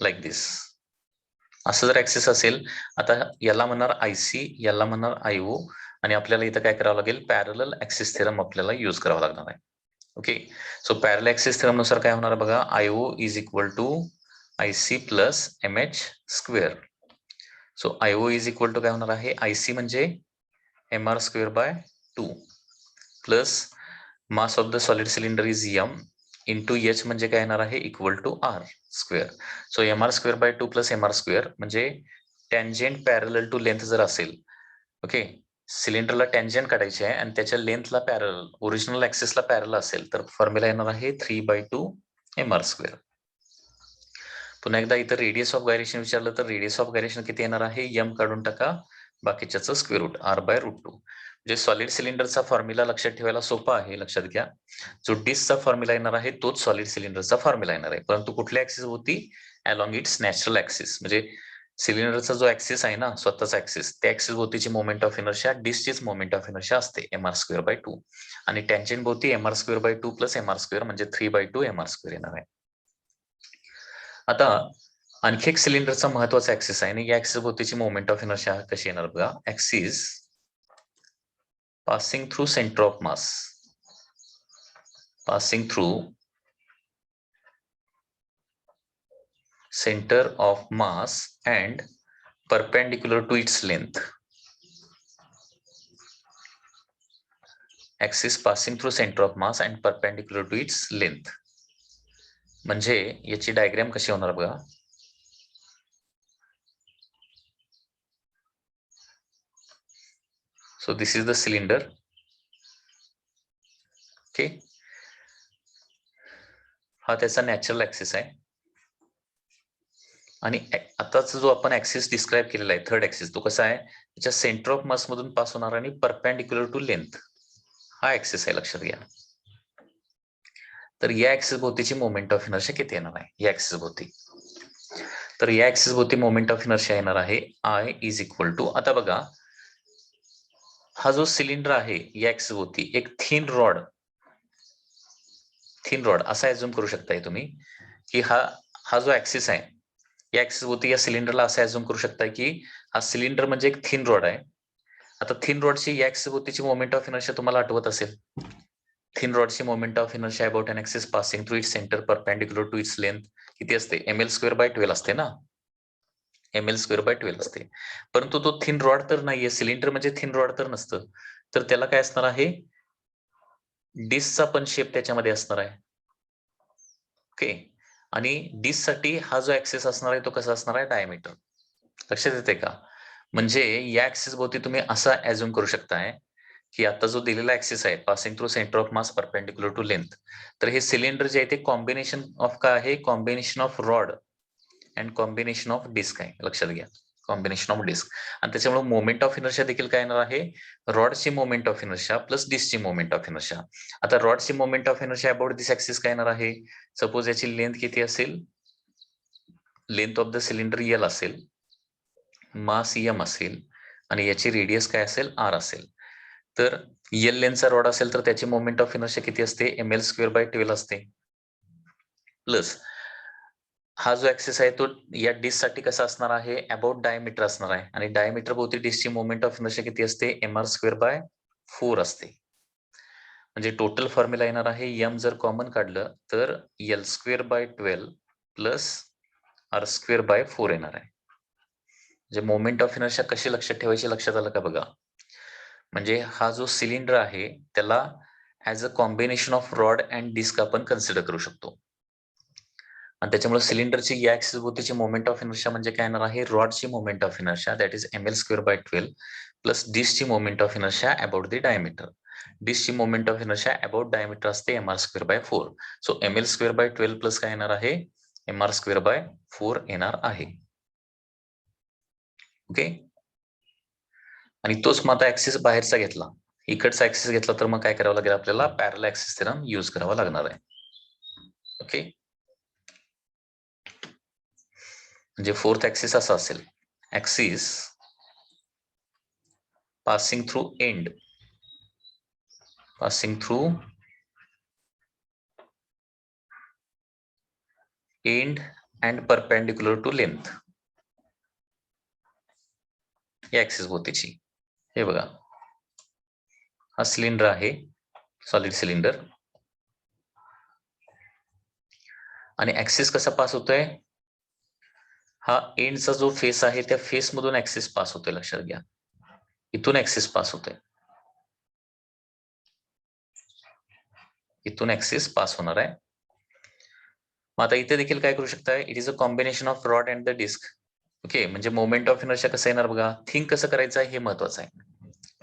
like this. असं जर ऍक्सिस असेल, आता याला म्हणणार आयसी, याला म्हणणार आयओ, आणि आपल्याला इथं काय करावं लागेल? पॅरलल ऍक्सिस थेरम आपल्याला युज करावा लागणार आहे. Okay, so parallel axis theorem नुसार काय होणार बघा, IO is equal to IC plus M H square. So IO is equal to काय होणार आहे? आयसी म्हणजे M R square by 2 plus mass of the solid cylinder is M into H म्हणजे काय येणार आहे? Equal to R square. So M R square by 2 plus M R square म्हणजे tangent parallel to length जर असेल, okay, सिलेंडरला tangent काढायचे आहे आणि त्याच्या लेंथला पॅरल, ओरिजिनल ऍक्सिसला पॅरल असेल तर फॉर्म्युला येणार आहे 3/2 एम आर स्क्वेअर. पुन्हा एकदा इथं रेडियस ऑफ गायरेशन विचारलं तर रेडियस ऑफ गायरेशन किती येणार आहे? एम काढून टाका, बाकीच्याचं स्क्वेअर रूट r/√2. म्हणजे सॉलिड सिलेंडरचा फॉर्म्युला लक्षात ठेवायला सोपा आहे, लक्षात घ्या. जो डिस्कचा फॉर्म्युला येणार आहे तोच सॉलिड सिलेंडरचा फॉर्म्युला येणार आहे, परंतु कुठल्या ऍक्सिस होती? Along its natural axis. म्हणजे सिलेंडरचा जो ऍक्सिस आहे ना, स्वतःचा ऍक्सिस, त्या ऍक्सिस भोवतीची मोमेंट ऑफ इनर्शिया डिस्कचीच मोमेंट ऑफ इनर्शिया असते, mr²/2. आणि टँजेंट भोवती mr²/2 प्लस mr² म्हणजे 3/2 mr² येणार आहे. आता आणखी एक सिलेंडरचा महत्वाचा ऍक्सिस आहे आणि या ऍक्सिस भोवतीची मोमेंट ऑफ इनर्शिया कशी येणार बघा. Axis passing through center of mass, passing through center of mass and perpendicular to its length. Axis passing through center of mass and perpendicular to its length. म्हणजे याची diagram कशी होणार बघा. So this is the cylinder. Okay, हा त्याचा natural axis आहे आणि आताचा जो आपण ऍक्सिस डिस्क्राईब केलेला आहे, थर्ड ऍक्सिस, तो कसा आहे? त्याच्या सेंटर ऑफ मास मधून पास होणार आणि परपेंडिक्युलर टू लेंथ हा ऍक्सिस आहे, लक्षात घ्या. तर या ऍक्सिस भोवतीची मोमेंट ऑफ इनर्शिया किती येणार आहे? या ऍक्सिस भोवती, तर या ऍक्सिस भोवती मोमेंट ऑफ इनर्शिया येणार आहे आय इज इक्वल टू, आता बघा हा जो सिलेंडर आहे या ऍक्सिस भोवती एक थिन रॉड असा ऍझ्युम करू शकताय तुम्ही की हा जो ऍक्सिस आहे या ऍक्सिस भोवती या सिलेंडरला असं ऍझ्युम करू शकताय की हा सिलेंडर म्हणजे एक थिन रॉड आहे. आता थिन रॉडची या ऍक्सिस भोवतीची मोमेंट ऑफ इनर्शिया तुम्हाला आठवत असेल. थिन रॉडची moment of inertia about an axis passing through its centre perpendicular to its length किती असते? ml²/12 असते ना, ml²/12 असते. परंतु तो थिन रॉड तर नाहीये, सिलेंडर म्हणजे थिन रॉड तर नसतं, तर त्याला काय असणार आहे? डिस्कचा पण शेप त्याच्यामध्ये असणार आहे. ओके, आणि डिस्क साठी हा जो ऍक्सिस असणार आहे तो कसा असणार आहे? डायमीटर. लक्षात येते का? म्हणजे या ऍक्सिस भोवती तुम्ही असा ऍझ्युम करू शकताय की आता जो दिलेला ऍक्सिस आहे passing through centre of mass perpendicular to length, तर हे सिलेंडर जे आहे ते कॉम्बिनेशन ऑफ काय आहे? Combination of rod and combination of disc आहे, लक्षात घ्या. कॉम्बिनेशन ऑफ डिस्क, आणि त्याच्यामुळे मोमेंट ऑफ इनर्शिया देखील काय येणार आहे? रॉडची मोमेंट ऑफ इनर्शिया प्लस डिस्कची मोमेंट ऑफ इनर्शिया. आता रॉडची moment of inertia about this axis काय येणार आहे? सपोज याची लेंथ किती असेल? Length of the cylinder L असेल, मास एम असेल आणि याची रेडियस काय असेल? आर असेल. तर एल लेंथचा रॉड असेल तर त्याची मोमेंट ऑफ इनर्शिया किती असते? ml²/12 असते. प्लस हा जो ऍक्सिस आहे तो या डिस्क साठी कसा असणार आहे? अबाउट डायमीटर असणार आहे, आणि डायमीटर भोवती डिस्कची मोमेंट ऑफ इनर्शिया किती असते? mr²/4 असते. म्हणजे टोटल फॉर्म्युला येणार आहे, एम जर कॉमन काढलं तर l²/12 प्लस r²/4 येणार आहे. म्हणजे मोमेंट ऑफ इनर्शिया कशी लक्षात ठेवायची, लक्षात आलं का बघा. म्हणजे हा जो सिलेंडर आहे त्याला as a combination of rod and disc आपण कन्सिडर करू शकतो. आणि त्याच्यामुळे सिलेंडरची या ऍक्सिस भोवतीची मोमेंट ऑफ इनर्शिया म्हणजे काय येणार आहे, रॉडची moment of inertia that is ml²/12 plus डिशची moment of inertia about the diameter. डिशची moment of inertia about diameter असते mr²/4. सो ml²/12 प्लस काय येणार आहे, mr²/4 येणार आहे. ओके. आणि तोच मग आता ऍक्सिस बाहेरचा घेतला, इकडचा ऍक्सिस घेतला तर मग काय करावं लागेल आपल्याला, पॅरलल ऍक्सिस थेरम यूज करावा लागणार आहे. ओके. म्हणजे फोर्थ ऍक्सिस असा असेल, axis passing through end and perpendicular to length या ऍक्सिस भोवतीची. हे बघा, हा सिलेंडर आहे, सॉलिड सिलेंडर, आणि ऍक्सिस कसा पास होतोय, हा एंडचा जो फेस आहे त्या फेस मधून ऍक्सिस पास होतोय, लक्षात घ्या, इथून ऍक्सिस पास होतोय, इथून ऍक्सिस पास होणार आहे. मग आता इथे देखील काय करू शकताय, it is a combination of rod and the disc. Okay, म्हणजे मोमेंट ऑफ इनर्शिया कसं येणार बघा, थिंक कसं करायचं आहे हे महत्वाचं आहे.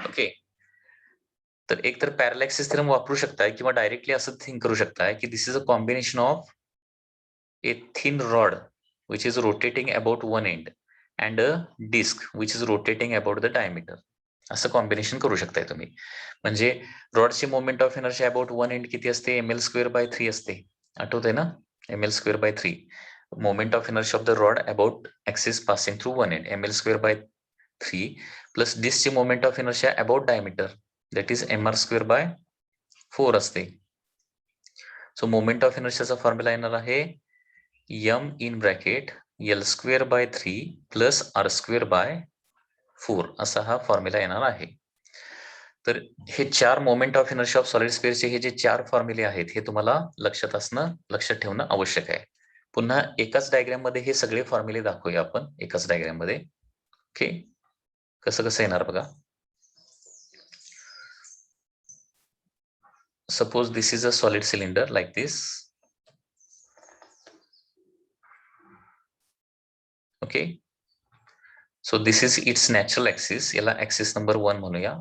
ओके, तर एक तर पॅरलल ऍक्सिस थेरम वापरू शकताय किंवा डायरेक्टली असं थिंक करू शकताय की this is a combination of a thin rod which is rotating about one end and a disc which is rotating about the diameter. असं कॉम्बिनेशन करू शकताय तुम्ही. म्हणजे रॉडची moment of inertia about one end किती असते, ml²/3 असते, आठवतंय ना, ml²/3. Moment of inertia of the rod about axis passing through one end ml²/3 plus डिस्कची moment of inertia about diameter that is mr²/4 असते. सो मोमेंट ऑफ इनर्शियाचा formula येणार आहे m in bracket l²/3 plus r²/4 असा हा formula येणार आहे. तर हे चार moment of inertia of solid स्पेअरचे हे जे चार फॉर्म्युले आहेत हे तुम्हाला लक्षात ठेवणं आवश्यक आहे. पुन्हा एकाच डायग्राम मध्ये हे सगळे फॉर्म्युले दाखवूया आपण एकाच डायग्राम मध्ये. ओके, कसं येणार बघा. Suppose this is a solid cylinder like this. Okay, so this is it's natural axis, याला ऍक्सिस नंबर 1 म्हणूया.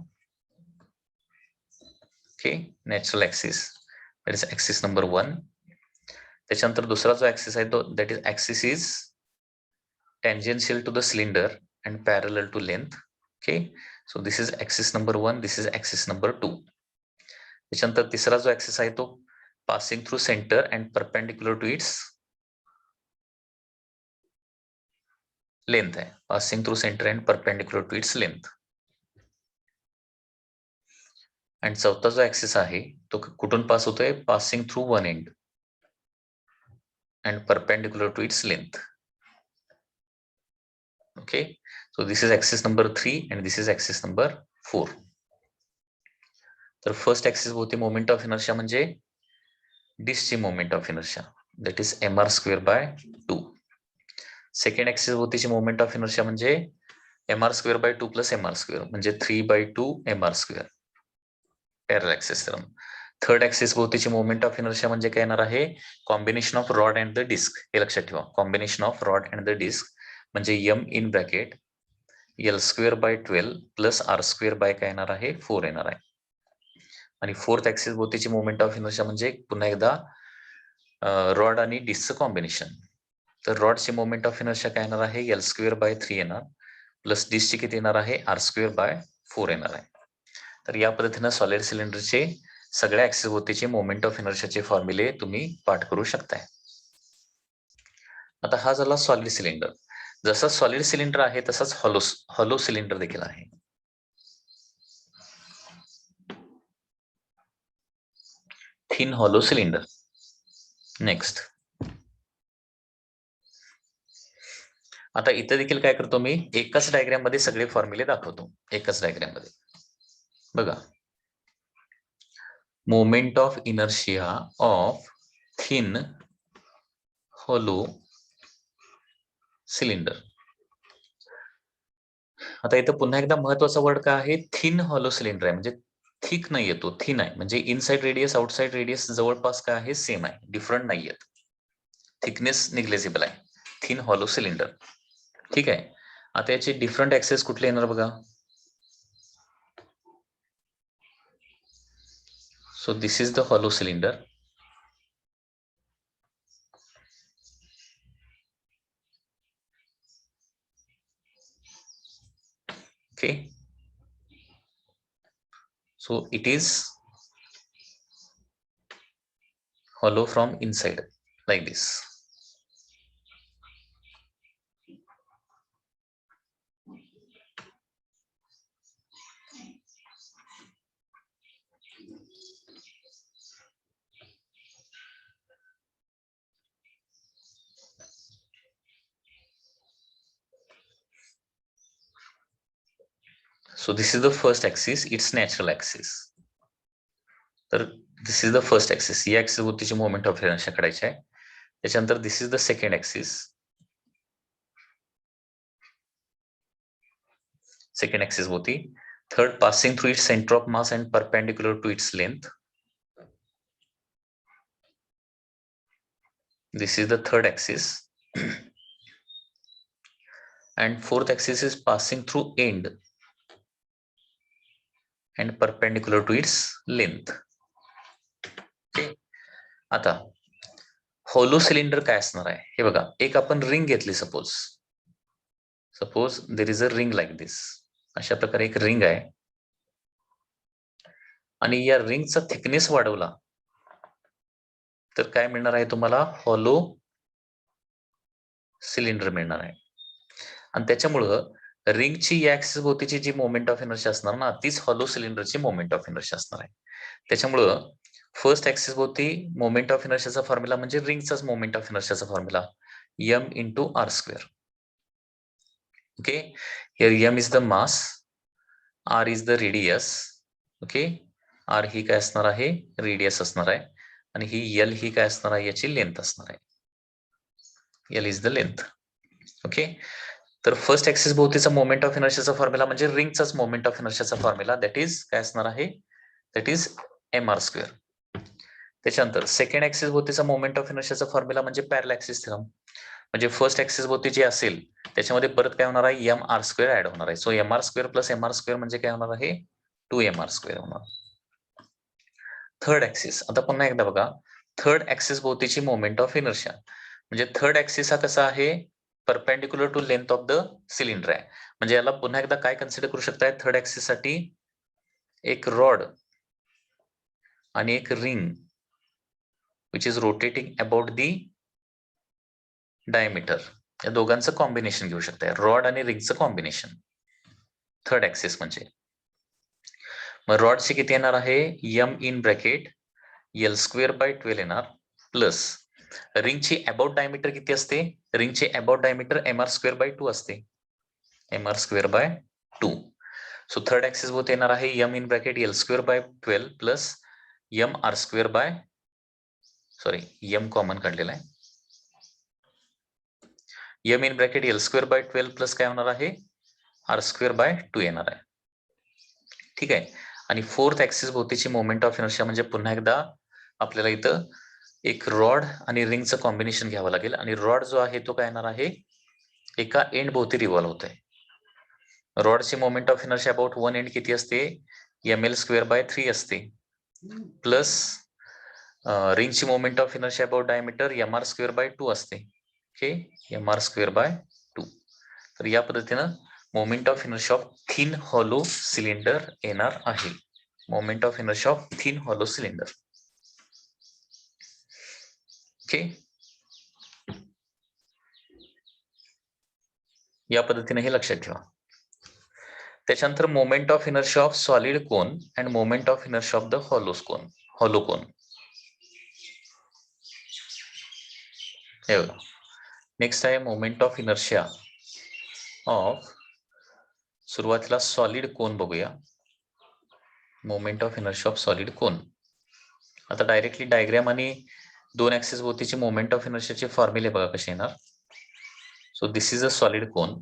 Okay, natural axis that is axis number 1. त्याच्यानंतर दुसरा जो ऍक्सिस आहे तो that is axis is tangential to the cylinder and parallel to length. Okay, so this is axis number 1, this is axis number 2. त्याच्यानंतर तिसरा जो axis आहे तो passing through center and perpendicular to its length आहे, passing through center and perpendicular to its length. आणि चौथा जो axis आहे तो कुठून पास होतोय, passing through one end and perpendicular to its length. Okay, so this is axis number 3 and this is axis number 4. तर first axis भोवती moment of inertia म्हणजे डिस्कची moment of inertia that is mr²/2. Second axis भोवतीची moment of inertia म्हणजे mr²/2 plus mr² म्हणजे 3/2 mr², parallel axis theorem. Third axis भोवतीची moment of inertia म्हणजे काय येणार आहे, combination of rod and the disc. हे लक्षात ठेवा, combination of rod and the disc म्हणजे m in bracket l²/12 plus r² काय येणार आहे, 4 येणार आहे. आणि फोर्थ ऍक्सिस भोवतीची मोमेंट ऑफ इनर्शिया म्हणजे पुन्हा एकदा रॉड आणि डिस्कचं कॉम्बिनेशन. तर रॉडची मोमेंट ऑफ इनर्शिया काय येणार आहे, l²/3 येणार प्लस डिस्कची किती येणार आहे, r²/4 येणार आहे. तर या पद्धतीने सॉलिड सिलेंडरचे सगळ्या ऍक्सिस भोवतीचे मोमेंट ऑफ इनर्शियाचे फॉर्म्युले तुम्ही पाठ करू शकताय. आता हा झाला सॉलिड सिलेंडर. जसा सॉलिड सिलेंडर आहे तसाच हॉलो सिलेंडर देखील आहे. Thin hollow cylinder. नेक्स्ट, आता इथे देखील काय करतो मी, एकाच डायग्राम मध्ये सगळे फॉर्म्युले दाखवतो. एकाच डायग्राम मध्ये बघा, moment of inertia of thin hollow cylinder. आता इथं पुन्हा एकदा महत्वाचा वर्ड काय आहे, थिन हॉलो सिलेंडर आहे, म्हणजे थिक नाही येतो, थिन आहे. म्हणजे इनसाइड रेडियस आउटसाइड रेडियस जवळपास काय आहे, सेम आहे, डिफरंट नाही आहेत. थिकनेस निग्लेजिबल आहे, थिन हॉलो सिलेंडर. ठीक आहे. आता याचे डिफरंट ऍक्सेस कुठले येणार बघा. So this is the hollow cylinder. Okay, so it is hollow from inside like this. So this is the first axis, its natural axis. तर this is the first axis. या axis भोवतीची moment of inertia काढायची आहे. त्याच्यानंतर this is the second axis. Second axis भोवती. Third passing through its centre of mass and perpendicular to its length. This is the third axis. And fourth axis is passing through end and perpendicular to its length. Okay. आता hollow cylinder काय असणार आहे हे बघा. एक आपण ring घेतली, suppose there is a ring like this. अशा प्रकारे एक रिंग आहे आणि या रिंगचा थिकनेस वाढवला तर काय मिळणार आहे तुम्हाला, हॉलो सिलेंडर मिळणार आहे. आणि त्याच्यामुळं रिंगची या ऍक्सिस भोवतीची जी मोमेंट ऑफ इनर्शिया असणार ना, तीच हॉलो सिलेंडरची मोमेंट ऑफ इनर्शिया असणार आहे. त्याच्यामुळं फर्स्ट ऍक्सिस भोवती मोमेंट ऑफ इनर्शियाचा फॉर्म्युला म्हणजे रिंगचाच मोमेंट ऑफ इनर्शियाचा formula m into r square. Okay, here m is the mass, r is the radius. Okay, r ही काय असणार आहे, रेडियस असणार आहे आणि ही l ही काय असणार आहे, याची लेंथ असणार आहे. l is the length. Okay, तर फर्स्ट ऍक्सिस भोवतीचा मोमेंट ऑफ इनर्शियाचा फॉर्म्युला म्हणजे रिंगचाच मोमेंट ऑफ इनर्शियाचा फॉर्म्युला, दॅट इज काय असणार आहे, दॅट इज mr स्क्वेअर. त्याच्यानंतर सेकंड ऍक्सिस भोवतीचा मोमेंट ऑफ इनर्शियाचा फॉर्म्युला म्हणजे पॅरलल ऍक्सिस थिअरम. म्हणजे फर्स्ट ऍक्सिस भोवती जे असेल त्याच्यामध्ये परत काय होणार आहे, एम आर स्क्वेअर ऍड होणार आहे. So M R square plus M R square म्हणजे काय होणार आहे, 2mr स्क्वेअर होणार. थर्ड ऍक्सिस, आता पुन्हा एकदा बघा, थर्ड ऍक्सिस भोवतीची मोमेंट ऑफ इनर्शिया म्हणजे थर्ड ऍक्सिस हा कसा आहे, perpendicular to length of the cylinder आहे. म्हणजे याला पुन्हा एकदा काय कन्सिडर करू शकताय, थर्ड ऍक्सिस साठी एक रॉड आणि एक ring which is rotating about the diameter, या दोघांचं कॉम्बिनेशन घेऊ शकताय, रॉड आणि रिंगचं कॉम्बिनेशन थर्ड ऍक्सिस म्हणजे. मग रॉडची किती येणार आहे, m in bracket l square by 12 येणार प्लस रिंगची अबाउट डायमीटर किती असते, रिंगची about diameter m R square by 2 असते, m R square by 2. So third axis भोवती येणार आहे m in bracket l square by 12 plus M R square by, sorry m common काढलेला आहे, m in bracket l square by 12 plus काय होणार आहे, R square by 2 येणार आहे. ठीक आहे. आणि फोर्थ ऍक्सिस भोवतीची मोमेंट ऑफ इनर्शिया म्हणजे पुन्हा एकदा आपल्याला इथं एक रॉड आणि रिंगचं कॉम्बिनेशन घ्यावं लागेल आणि रॉड जो आहे तो काय येणार आहे, एका एंड भोवती रिव्हॉल्व होत आहे. रॉडची moment of inertia about one end किती असते, एम एल स्क्वेअर बाय 3 असते प्लस रिंगची moment of inertia about diameter m R square by 2 असते. Okay, m R square by 2. तर या पद्धतीनं moment of inertia of thin hollow cylinder येणार आहे. Moment of inertia of thin hollow cylinder. Okay, या पद्धतीने हे लक्षात ठेवा. त्याच्यानंतर moment of inertia of solid cone and moment of inertia of the hollow cone. हे बघा, नेक्स्ट आहे मोमेंट ऑफ इनर्शिया ऑफ, सुरुवातीला सॉलिड कोन बघूया. Moment of inertia of solid cone. आता डायरेक्टली डायग्राम आणि दोन ऍक्सिस भोवतीची मोमेंट ऑफ इनर्शियाचे फॉर्म्युले बघा कसे येणार. So this is a solid cone.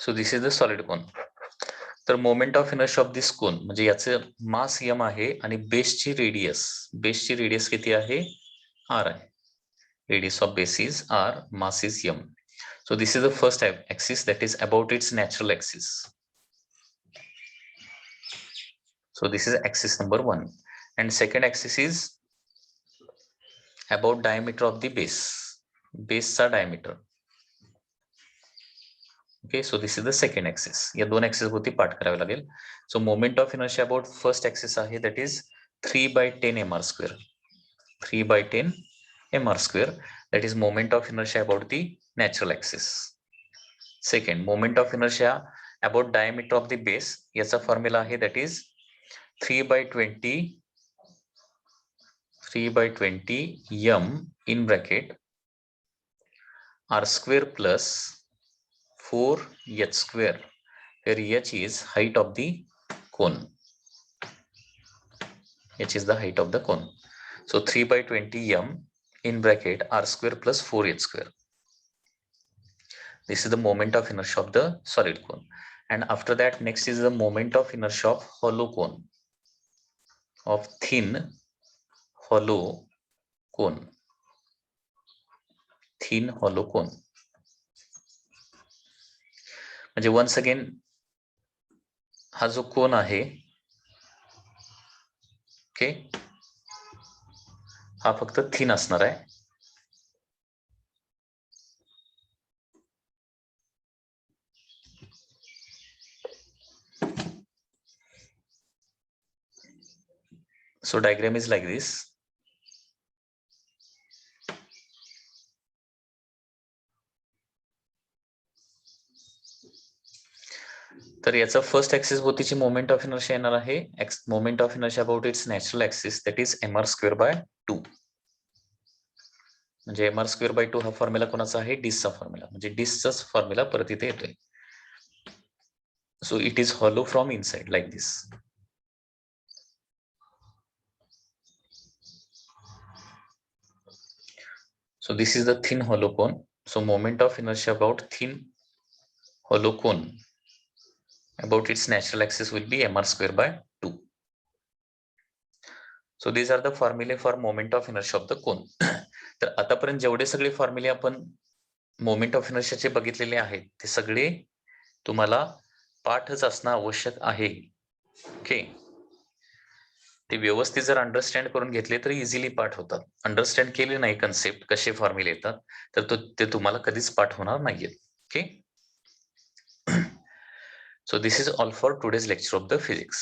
So this is the solid cone. तर moment of inertia of this cone म्हणजे याचं मास m आहे आणि बेसची रेडियस किती आहे r आहे. Radius of base is r, mass is m. So this is the first axis that is about its natural axis. So this is axis number 1 and second axis is about diameter of the baseचा diameter. Okay, so this is the second axis. या दोन axis भोवती पाठ करावे लागेल. So moment of inertia about first axis आहे that is 3/10 mr square. 3/10 mr square, that is moment of inertia about the natural axis. Second, moment of inertia about diameter of the base, याचा formula आहे that is 3/20 m in bracket r square plus 4h square, where h is height of the cone. H is the height of the cone. So 3/20 m in bracket r square plus 4h square. This is the moment of inertia of the solid cone. And after that, next is the moment of inertia of hollow cone, of thin hollow cone. Thin hollow cone. म्हणजे once again हा जो कोन आहे, okay, हा फक्त thin असणार आहे. So diagram is like this. तर याचा फर्स्ट ऍक्सिस भोवतीची मोमेंट ऑफ इनर्शिया येणार आहे moment of inertia about its natural axis, that is mr²/2. म्हणजे mr²/2 हा फॉर्म्युला कोणाचा आहे, डिसचा फॉर्म्युला, म्हणजे डिसचाच फॉर्म्युला परत इथे येतोय. So it is hollow from inside like this. So this is the thin hollow cone. So moment of inertia about thin hollow cone about its natural axis will be mr²/2. So these are the formulae for moment of inertia of the cone. तर आतापर्यंत जेवढे सगळे फॉर्म्युले आपण moment of इनर्शियाचे बघितलेले आहेत ते सगळे तुम्हाला पाठच असणं आवश्यक आहे. ओके, ते व्यवस्थित जर अंडरस्टँड करून घेतले तर इझिली पाठ होतात. अंडरस्टँड केले नाही कन्सेप्ट कसे फॉर्म्युले येतात तर ते तुम्हाला कधीच पाठ होणार नाहीये. Okay, so this is all for today's lecture of the physics.